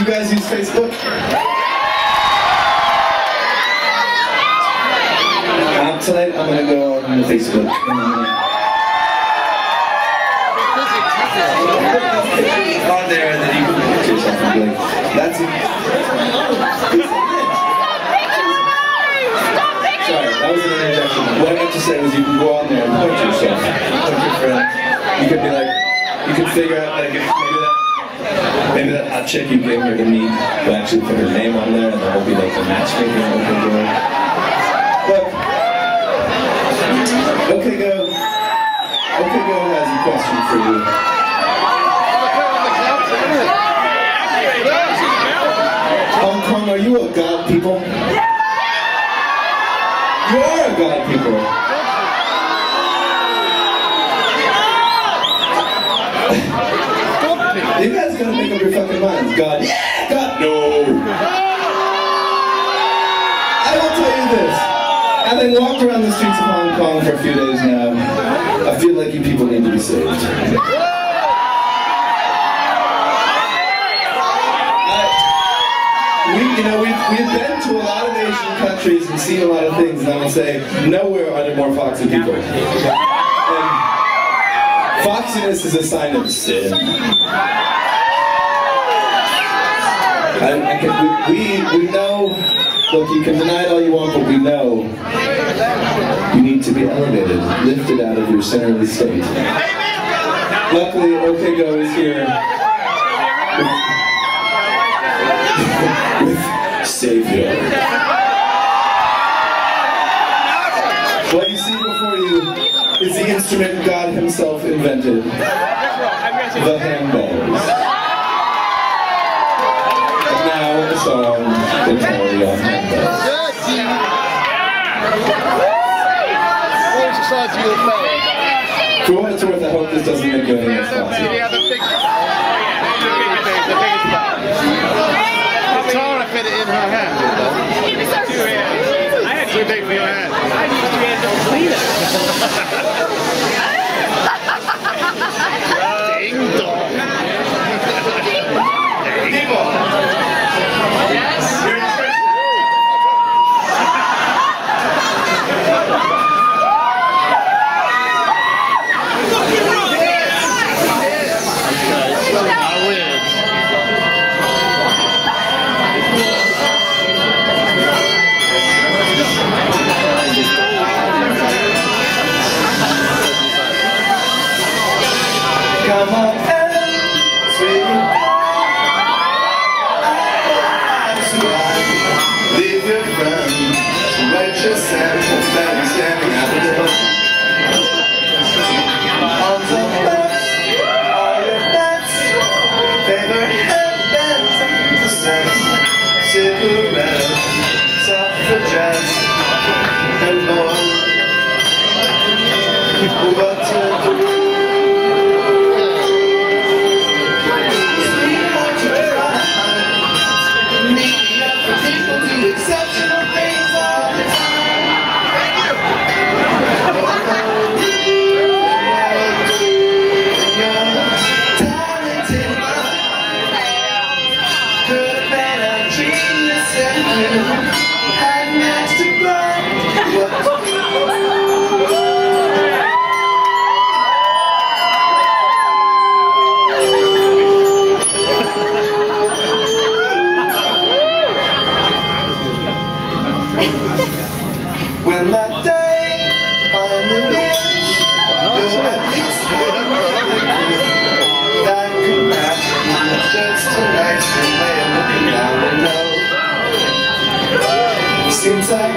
guys use Facebook? Tonight I'm gonna go on Facebook. On there, and then you can put yourself and be like, that's it. Sorry, that was an interjection. What I meant to say was you can go on there and put yourself, put your friend. You could be like, you could figure out like maybe that hot chick you came here to meet will actually put her name on there, and there will be like the matchmaking on the door. Look, Okay Go has a question for you. Hong Kong, are you a god people? You are a god people. You guys gotta make up your fucking minds. God, yeah, God, no. I will tell you this. Having walked around the streets of Hong Kong for a few days now, I feel like you people need to be saved. We've been to a lot of Asian countries and seen a lot of things, and I would say, nowhere are there more foxy people. And foxiness is a sign of sin. We know, look, you can deny it all you want, but we know you need to be elevated, lifted out of your sinnerly state. Luckily, OK Go is here with Savior. What you see before you is the instrument God himself invented, the handbells. And now a song entirely on handbells. For what it's worth, I hope this doesn't make you any less classy. It's hard to fit it in her hand. I had too big for your hand. I used to be able to clean it. Ding dong. Ding dong. Yes. Come on and sweet. Leave your friend, write yourself that you're standing at the door. On the bus, all your bets, favorite headbands and cassettes, cigarettes, suffragettes, and more. What to do? Exceptional things all the time. Thank you. You're talented mind. Could have been a genius if you had an extra brain. When that day finally ends, you'll at least have that could match just a nice way of looking down the road. Seems like